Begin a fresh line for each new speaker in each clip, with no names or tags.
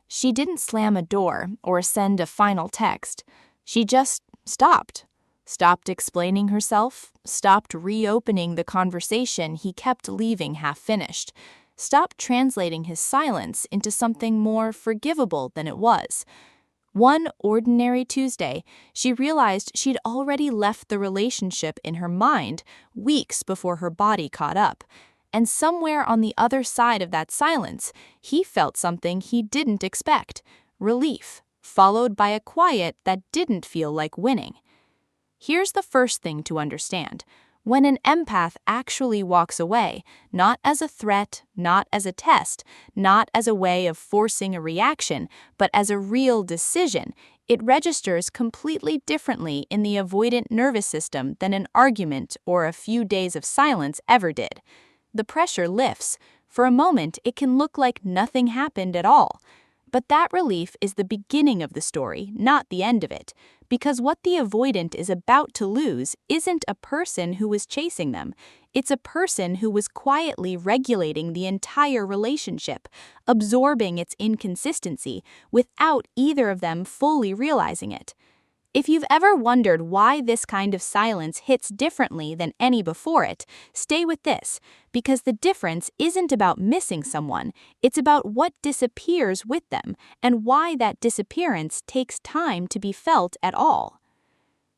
She didn't slam a door or send a final text. She just stopped. Stopped explaining herself, stopped reopening the conversation he kept leaving half-finished, stopped translating his silence into something more forgivable than it was. One ordinary Tuesday, she realized she'd already left the relationship in her mind weeks before her body caught up. And somewhere on the other side of that silence, he felt something he didn't expect: relief, followed by a quiet that didn't feel like winning. Here's the first thing to understand. When an empath actually walks away, not as a threat, not as a test, not as a way of forcing a reaction, but as a real decision, it registers completely differently in the avoidant nervous system than an argument or a few days of silence ever did. The pressure lifts. For a moment, it can look like nothing happened at all. But that relief is the beginning of the story, not the end of it, because what the avoidant is about to lose isn't a person who was chasing them. It's a person who was quietly regulating the entire relationship, absorbing its inconsistency without either of them fully realizing it. If you've ever wondered why this kind of silence hits differently than any before it, stay with this, because the difference isn't about missing someone, it's about what disappears with them and why that disappearance takes time to be felt at all.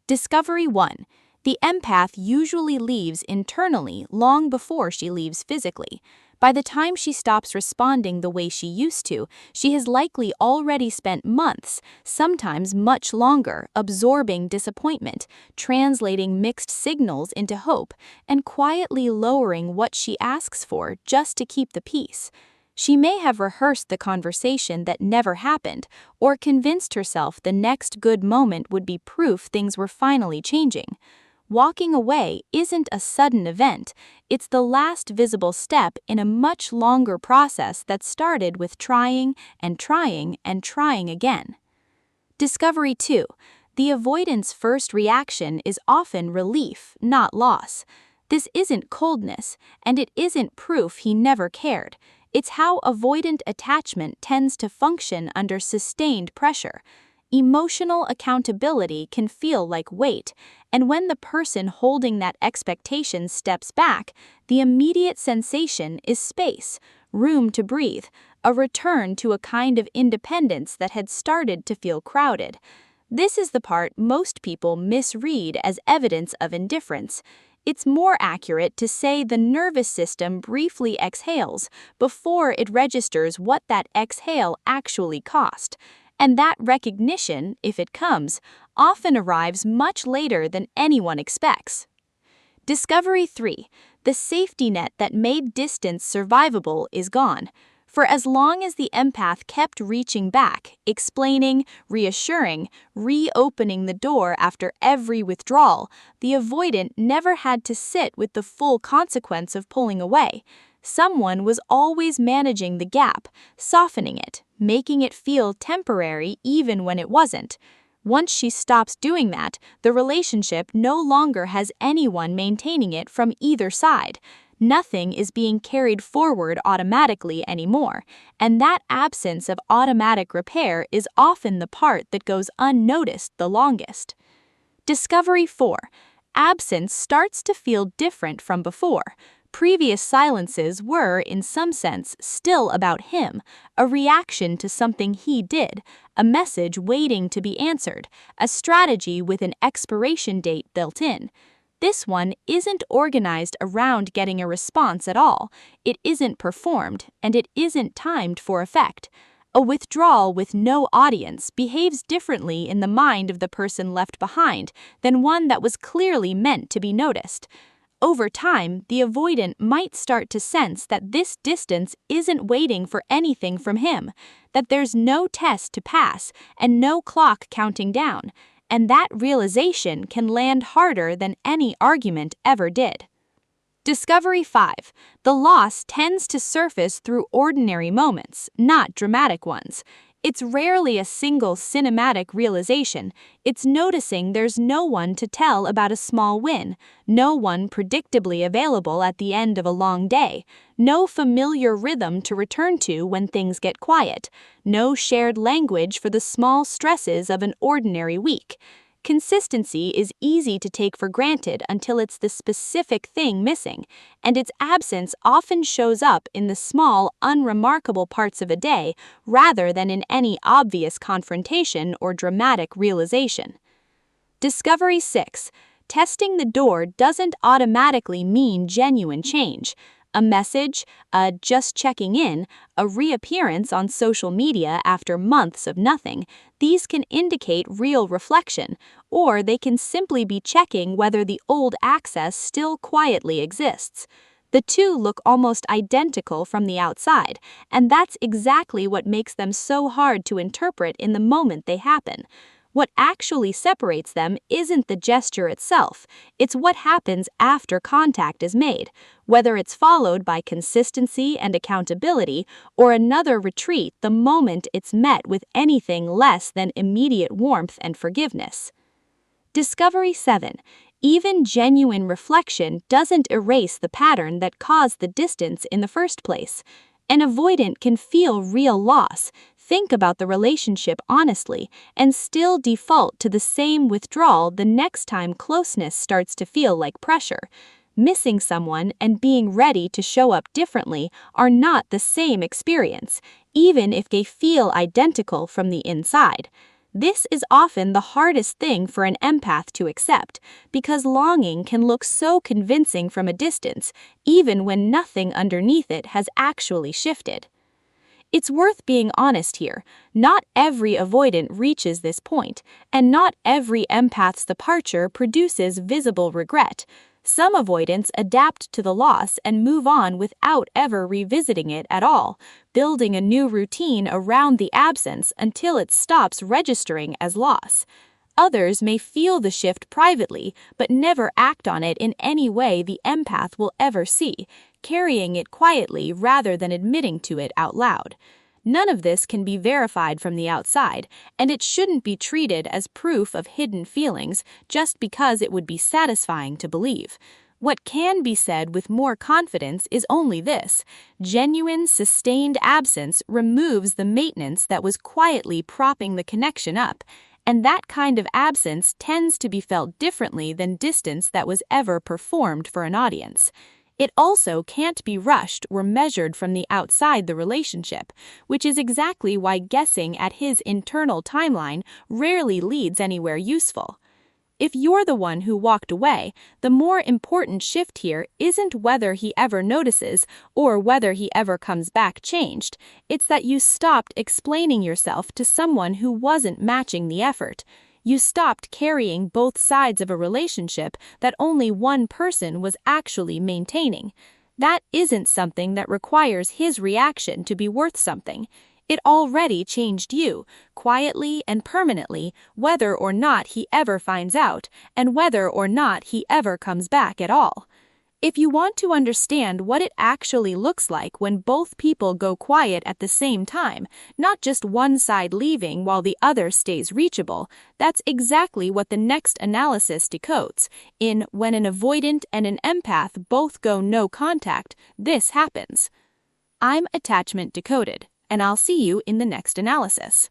Discovery 1. The empath usually leaves internally long before she leaves physically. By the time she stops responding the way she used to, she has likely already spent months, sometimes much longer, absorbing disappointment, translating mixed signals into hope, and quietly lowering what she asks for just to keep the peace. She may have rehearsed the conversation that never happened, or convinced herself the next good moment would be proof things were finally changing. Walking away isn't a sudden event, it's the last visible step in a much longer process that started with trying and trying and trying again. Discovery 2. The avoidant's first reaction is often relief, not loss. This isn't coldness, and it isn't proof he never cared. It's how avoidant attachment tends to function under sustained pressure. Emotional accountability can feel like weight, and when the person holding that expectation steps back, the immediate sensation is space, room to breathe, a return to a kind of independence that had started to feel crowded. This is the part most people misread as evidence of indifference. It's more accurate to say the nervous system briefly exhales before it registers what that exhale actually cost. And that recognition, if it comes, often arrives much later than anyone expects. Discovery 3. The safety net that made distance survivable is gone. For as long as the empath kept reaching back, explaining, reassuring, reopening the door after every withdrawal, the avoidant never had to sit with the full consequence of pulling away. Someone was always managing the gap, softening it, making it feel temporary even when it wasn't. Once she stops doing that, the relationship no longer has anyone maintaining it from either side. Nothing is being carried forward automatically anymore, and that absence of automatic repair is often the part that goes unnoticed the longest. Discovery 4. Absence starts to feel different from before. Previous silences were, in some sense, still about him, a reaction to something he did, a message waiting to be answered, a strategy with an expiration date built in. This one isn't organized around getting a response at all, it isn't performed, and it isn't timed for effect. A withdrawal with no audience behaves differently in the mind of the person left behind than one that was clearly meant to be noticed. Over time, the avoidant might start to sense that this distance isn't waiting for anything from him, that there's no test to pass and no clock counting down, and that realization can land harder than any argument ever did. Discovery 5. The loss tends to surface through ordinary moments, not dramatic ones. It's rarely a single cinematic realization. It's noticing there's no one to tell about a small win, no one predictably available at the end of a long day, no familiar rhythm to return to when things get quiet, no shared language for the small stresses of an ordinary week. Consistency is easy to take for granted until it's the specific thing missing, and its absence often shows up in the small, unremarkable parts of a day rather than in any obvious confrontation or dramatic realization. Discovery 6. Testing the door doesn't automatically mean genuine change. A message, a just checking in, a reappearance on social media after months of nothing, these can indicate real reflection, or they can simply be checking whether the old access still quietly exists. The two look almost identical from the outside, and that's exactly what makes them so hard to interpret in the moment they happen. What actually separates them isn't the gesture itself, it's what happens after contact is made, whether it's followed by consistency and accountability or another retreat the moment it's met with anything less than immediate warmth and forgiveness. Discovery 7. Even genuine reflection doesn't erase the pattern that caused the distance in the first place. An avoidant can feel real loss, think about the relationship honestly, and still default to the same withdrawal the next time closeness starts to feel like pressure. Missing someone and being ready to show up differently are not the same experience, even if they feel identical from the inside. This is often the hardest thing for an empath to accept, because longing can look so convincing from a distance, even when nothing underneath it has actually shifted. It's worth being honest here. Not every avoidant reaches this point, and not every empath's departure produces visible regret. Some avoidants adapt to the loss and move on without ever revisiting it at all, building a new routine around the absence until it stops registering as loss. Others may feel the shift privately, but never act on it in any way the empath will ever see, carrying it quietly rather than admitting to it out loud. None of this can be verified from the outside, and it shouldn't be treated as proof of hidden feelings just because it would be satisfying to believe. What can be said with more confidence is only this: genuine, sustained absence removes the maintenance that was quietly propping the connection up, and that kind of absence tends to be felt differently than distance that was ever performed for an audience. It also can't be rushed or measured from the outside the relationship, which is exactly why guessing at his internal timeline rarely leads anywhere useful. If you're the one who walked away, the more important shift here isn't whether he ever notices or whether he ever comes back changed. It's that you stopped explaining yourself to someone who wasn't matching the effort. You stopped carrying both sides of a relationship that only one person was actually maintaining. That isn't something that requires his reaction to be worth something. It already changed you, quietly and permanently, whether or not he ever finds out, and whether or not he ever comes back at all. If you want to understand what it actually looks like when both people go quiet at the same time, not just one side leaving while the other stays reachable, that's exactly what the next analysis decodes. In When an Avoidant and an Empath Both Go No Contact, this happens. I'm Attachment Decoded, and I'll see you in the next analysis.